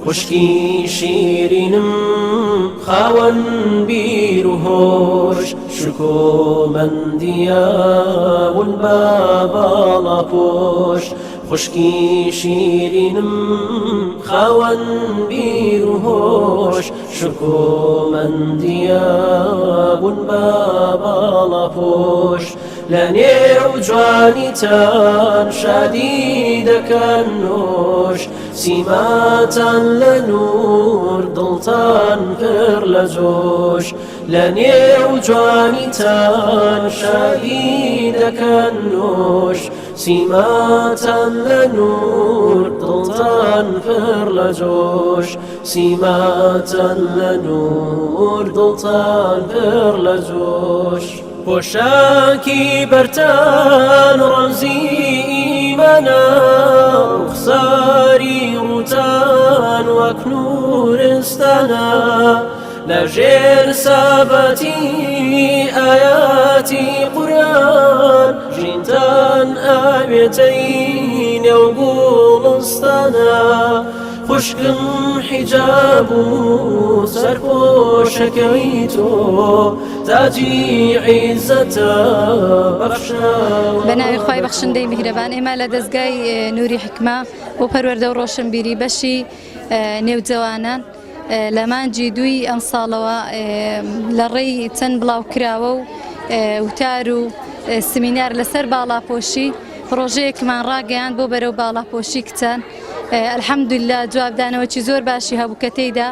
خوشکی شیرینم خاون بیر و هوش شکومندیا ون بالا پوش خوشکی شیرینم خاون بیر و هوش شکومندیا ون بالا پوش لنێو جوانیتان شادی دەکەن نۆش سیماتان لە نور دڵتان پڕ لە جۆش لەنێو جوانیتان شادی دەکەن نۆش سیماتان لە نور دڵتان پڕ لە جۆش سیماتان لە نور دڵتان پڕ لە جۆش پۆشاکی بەرتان ڕەمزی ئیمانە ڕوخساری ڕووتان وەک نورستانە لەژێر سابەتی ئایاتی قورئان ژینتان ئاوێتەی نێو گوڵستانە خوشکم حجاب و سەرپۆشەکەی تۆ تاجی عیزەتە بەخشاوە. بەناوی خوای بەخشندەی میهرەبان ئێمە لە دەستگای نوری حکمە بۆ پەروەردە و ڕۆشنبیری بەشی نێوجەوانان لە مانجی دوی ئەم ساڵەوە لە ڕێی چەند بڵاو کراوە و وتار و سمینار لەسەر باڵاپۆشی پرۆژەیەکمان ڕاگەیاند بۆ بەرەو باڵاپۆشی کچان. الحەمدوللا جوابدانەوەی زۆر باشی هەبوو کە تێیدا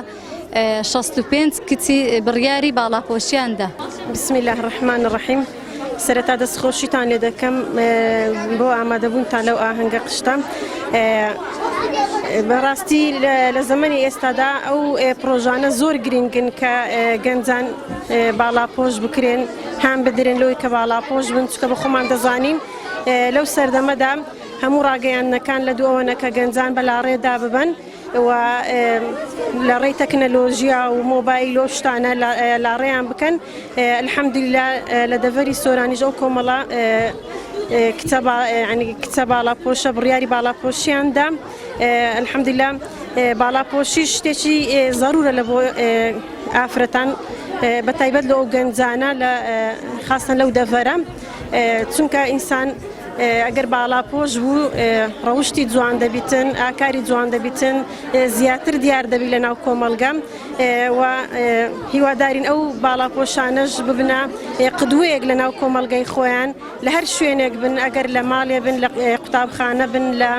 65 کچی بڕیاری باڵاپۆشیاندا. بسم الله الرحمن الرحیم. سەرەتا دەستخۆشیتان لێ دەکەم بۆ ئامادەبوونتان لەو ئاهەنگە قشتە. بەڕاستی لە زەمەنی ئێستادا ئەو پرۆژانە زۆر گرنگن کە گەنجان باڵاپۆش بکرێن هەم بدرێن لەوەی کە باڵاپۆش بن چکە بە خۆمان دەزانین لەو سەردەمەدا هەموو ڕاگەیاندنەکان لە دوو ئەوەنە کە گەنجان بەلاڕێدا ببن و لە ڕێی تەکنەلۆژیا و مۆبایل و شتانە لاڕێیان بکەن. الحەمدوللا لە دەڤەری سۆرانیش ئەو کۆمەڵە کچە باڵاپۆشە بڕیاری باڵاپۆشیاندا. الحەمدوللا باڵاپۆشی شتێکی زەرورە لە بۆ ئافرەتان بەتایبەت لە ئەو گەنجانە خاستن لەو دەڤەرە چونکە ئینسان ئەگەر باڵاپۆش بوو ڕەوشتی جوان دەبیتن ئاکاری جوان دەبیتن زیاتر دیار دەبی لە ناو کۆمەلگە و هیوادارین ئەو باڵاپۆشانەش ببنە قدوەیەک لە ناو کۆمەلگەی خۆیان لە هەر شوێنێک بن ئەگەر لە ماڵێ بن لە قوتابخانە بن لە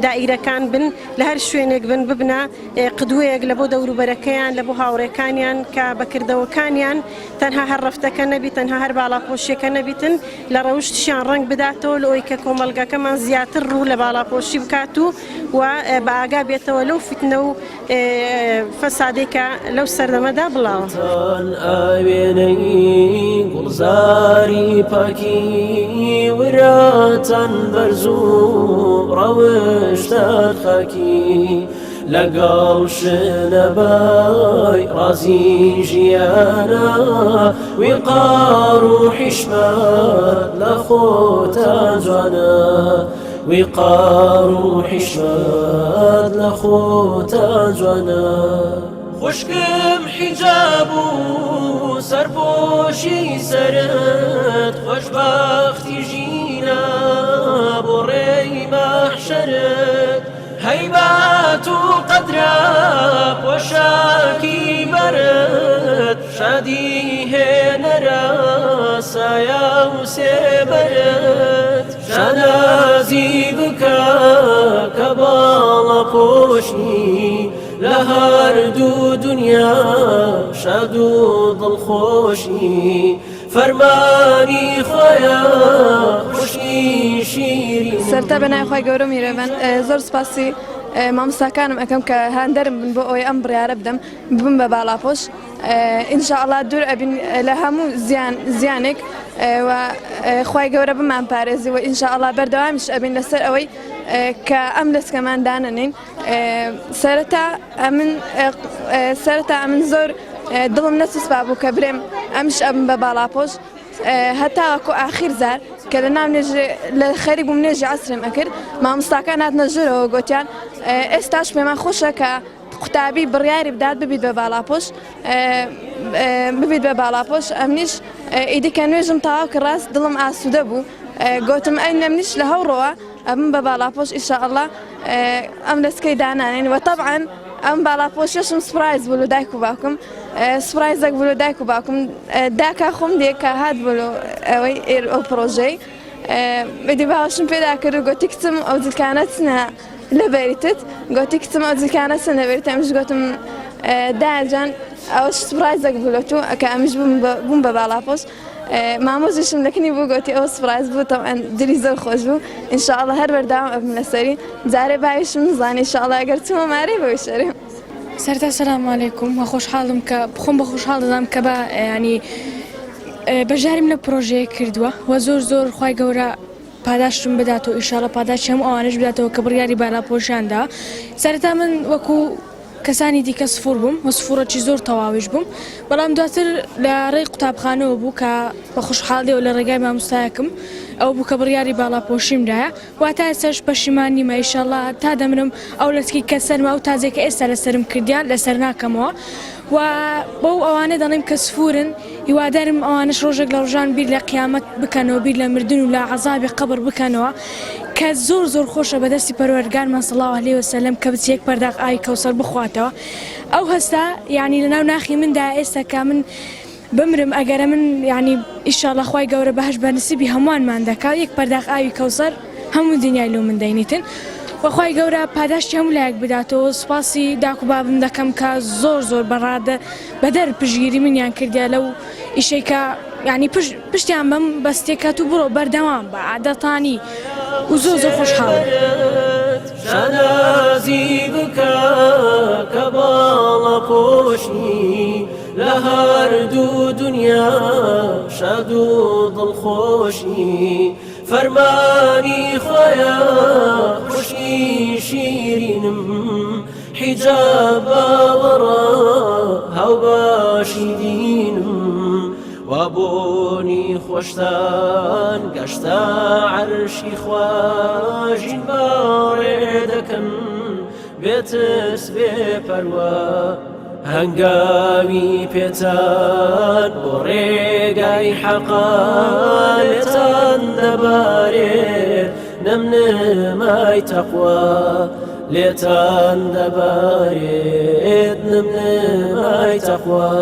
دائیرەکان بن لە هەر شوێنێک بن ببنە قدوەیەک لە بۆ دەوروبەرەکەیان لە بۆ هاوڕێکانیان کە بەکردەوەکانیان تەنها هەر ڕەفتەکە نەبی تەنها هەر باڵاپۆشیەکە نەبیتن لە ڕەوشتیان ڕەنگ بداتەوە لەوەی کە کۆمەلگەکەمان زیاتر ڕوو لە باڵاپۆشی بکات و بە ئاگا بێتەوە لەو فتنە و فەسادێکە لەو سەردەمەدا بڵاوە. ئاوێنەی گوڵزاری پاکی وراتان بەرز و ڕەوشتان خاکی لەگەڵ شنەبای ڕازی ژیانە ویقار و حیشمەت لە خۆتان جوانە ویقار و حیشمەت لە خۆتان جوانە. خوشکم حیجاب و سەرپۆشی سەرت خۆشبەختی ژینە بۆ ڕێی مەحشەرت هەیبەت و قەدرە پۆشاکی بەرت شادی هێنەرە سایە و سێبەرت شانازی بکە کە باڵاپۆشی لە هەردوو دنیا شاد و دڵخۆشی فەرمانی خۆیان خوشی شیرین. سەرتا بەناوی خوای گەورە میرەبان زۆر سپاسی مامۆستاکانم ئەەکەم کە هەندەرم بن بۆ ئەوەی ئەم بڕیارە بدەم ببم بە باڵاپۆش. ئینشاءڵڵا دوور ئەبین لە هەموو زیانێک و خوای گەورە بمان پارێزی و ئینشاءڵڵا بەردەوامیش ئەبین لەسەر ئەوەی کە ئەم لەسکەمان دانەنین. سەرەتا ئەمن زۆر دڵم نەسوسپا بوو کە برێم ئەمش ئەبم بە باڵاپۆش هەتاوەکو ئاخیر زار کە لە ناو لە خەری بووم نێژی عەسرم ئەکرد مامۆستاکان هاتنە ژوورەوە گوتیان ئێستاش پێمان خۆشە کە قوتابی بڕیاری بدات ببیت بە باڵاپۆش ببیت بە باڵاپۆش ئەمنیش ئیدیکە نوێژم تەواو کە ڕاست دڵم ئاسوودە بوو گوتم ئەی نەمنیش لە هەوڕەوە ئەبم بە باڵاپۆش ئینشاءالله ئەم دەستکەی دانانێن و طبعاً ئەم باڵاپۆشیشم سپرایز بوو لە دایک و باوکم سپرایزێک بوو لە دایک و باوکم داکا خۆم دێک کە هات بوو ئەوەی ئەو پرۆژەی بدی باوشم پێدا کرد و گوتی کچم ئەو جلکانە چنە لەبەریتت گوتی کچم ئەو جلکانە چنە لەبەریت ئەمش گوتم دایانجان ئەوەش سپرایزێک بوو لە تو کە ئەمیش بووم بە باڵاپۆش مامۆزیشم لەکنی بوو گوتی ئەوە سپرایز بوو تەوان دلی زۆر خۆش بوو ئینشاءالله هەر بەرداوام ئەبم لەسەری جارێ باویشم نزانێ ئینشاءالله ئەگەر چوومە مارەی بەوەی شەرێ سەرتا سەلام عەلەیکوم وە خۆشحاڵم کە بخۆم بە خۆشحاڵ دەدام کە بە ینی بەژاریم لە پرۆژەیە کردووە و زۆر خوای گەورە پاداشتم بداتەوە ئینشاءالله پاداشی هەموو ئەوانەش بداتەوە کە بڕیاری باڵاپۆشیاندا سەرەتا من وەکو کەسانی دیکە سفور بووم و سفورەکی زۆر تەواویش بووم بەڵام دواتر لە ڕێی قوتابخانەوە بوو کە بە خۆشحاڵیەوە لە ڕێگای مامۆستایەکەم ئەو بوو کە بڕیاری باڵاپۆشیمدایە واتە ئێستاش پەشیمانیمە ئینشاءالله تا دەمرم ئەو لەسکی کە سەرما ئەو تازێکە ئێستا لەسەرم کردیان لەسەر ناکەمەوە و بەو ئەوانە دەڵێم کە سفورن هیوادارم ئەوانش ڕۆژێک لە ڕۆژان بیر لە قیامەت بکەنەوە بیر لە مردن و لە عەزابی قەبر بکەنەوە کە زۆر خۆشە بەدەستی پەروەردگارمان صلی الله علیه وسلم کە بچێک پەرداغ ئاوی کەوسەر بخواتەوە ئەو هەستا یعنی لەناو ناخی مندا ئێستا کە من بمرم ئەگەرە من یعنی ئینشاءالله خوای گەورە بەهەشت بەنسیبی هەمووانمان دەکات یەک پەرداغ ئاوی کەوسەر هەموو دنیای لۆ من دەینیتن وەخوای گەورە پاداشتی هەموو لایەک بداتەوە سوپاسی داک و بابم دەکەم کە زۆر بەڕادە بەدەر پشتگیری منیان کردیا لەو ئیشەی کە یعنی پشتیان بەم بەستێکات و بڕۆ بەردەوام بە عادەتانی و زۆر خۆشحاڵم شەنازی بکە کە باڵاپۆشی لە هەردوو دنیا شاد و دڵخۆشی فەرمانی خۆیە خوشی شیرینم حیجاب باوەڕە هاوباشی دینم وابۆنی خۆشتان گەشتە عەرشی خواژین باڕێ دەکەن بێتس بێپەروە هەنگاوی پێتان بۆ ڕێگای حەقا لێتان دەبارێت نەمنمای تەقوا لێتان دەبارێت نەمنمای تەقوا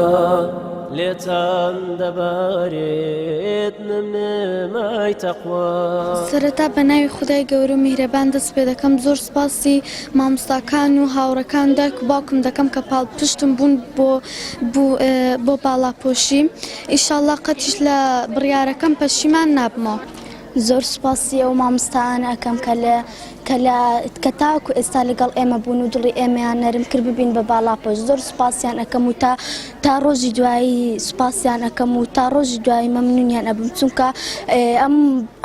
لێتان دەبارێت نەمنمای تەقوا سەرەتا بە ناوی خودای گەورە و میهرەبان دەست پێ دەکەم زۆر سوپاسی مامۆستاکان و هاوڕەکان دایک و باوکم دەکەم کە پاڵپشتم بوون بۆ باڵاپۆشی ئینشاءالله قەتیش لە بڕیارەکەم پەشیمان نابمەوە زۆر سوپاسی ئەو مامۆستایانە ئەەکەم کە تاوەکو ئێستا لەگەڵ ئێمە بوون و دڵی ئێمەیان نەرم کرد ببین بە باڵاپۆش زۆر سوپاسیان ئەەکەم و تا ڕۆژی دوایی سوپاسیان ئەەکەم و تا ڕۆژی دوایی مەمنونیان ئەبم چونکە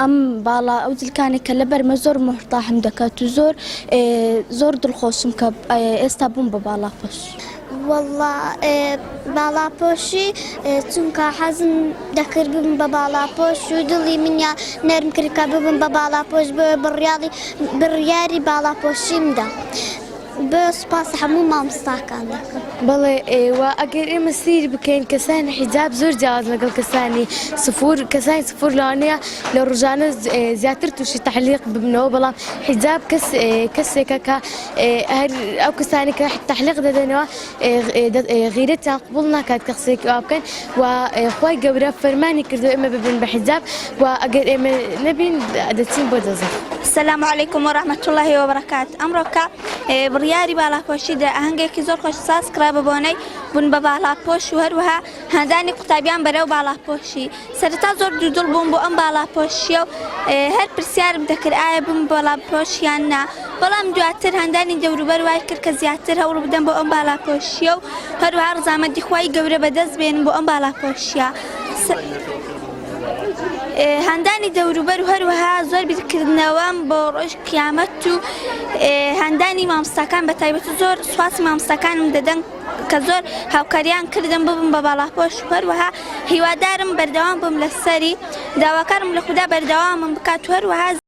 ئەم باڵا ئەو جلکانێک کە لەبەرمە زۆر محتاحم دەکات و زۆر دڵخۆشم کە ئێستا بووم بە باڵاپۆش والله باڵاپۆشی چونکە حەزم دەکرد ببم بە باڵاپۆش و دڵی منیان نەرم کرد کە ببم بە باڵاپۆش بڕیاری باڵاپۆشیمدا بە سوپاس هەموو مامۆستاکان دەکەم بەڵێ ئێوە ئەگەر ئێمە سیر بکەین کەسانی حیجاب زۆر جیاواز لەگەڵ کەسانی سفور لەوانەیە لە ڕۆژانە زیاتر تووشی تەحلیق ببنەوە بەڵام حیجاب کەسێکە کە ئەو کەسانی کە تەحلیق دەدەنەوە غیرەتیان قبوڵ ناکات کە قسەیەکی وا بکەن و خوای گەورە فەرمانی کردو ئێمە ببن بە حیجاب و ئەگەر ئێمە نەبین دەچین بۆ دەزەق. السلام عليكم ورحمة الله وبركاته. أمرك بڕیاری باڵاپۆشیدا ئاهەنگێکی زۆر خۆش سازکرا ببوونەی بوون بە باڵاپۆش و هەروەها هەندانی قوتابیان بەرەو باڵاپۆشی سەرەتا زۆر دوودڵ بووم بۆ ئەم باڵاپۆشیە و هەر پرسیارم دەکرد ئایا بم باڵاپۆشیان نا بەڵام دواتر هەندانی دەوروبەر وای کرد کە زیاتر هەوڵ بدەم بۆ ئەم باڵاپۆشیە و هەروەها ڕزامەندی خوای گەورە بەدەست بێنم بۆ ئەم باڵاپۆشیە هەندانی دەوروبەر و هەروەها زۆر بیرکردنەوەم بۆ ڕۆژ قیامەت و هەندانی مامۆستاکان بە تایبەت زۆر سوپاسی مامۆستاکانم دەدەن کە زۆر هاوکاریان کردم ببم بە باڵاپۆش و هەروەها هیوادارم بەردەوام بم لەسەری داواکارم لە خودا بەردەوامم بکات و هەروەها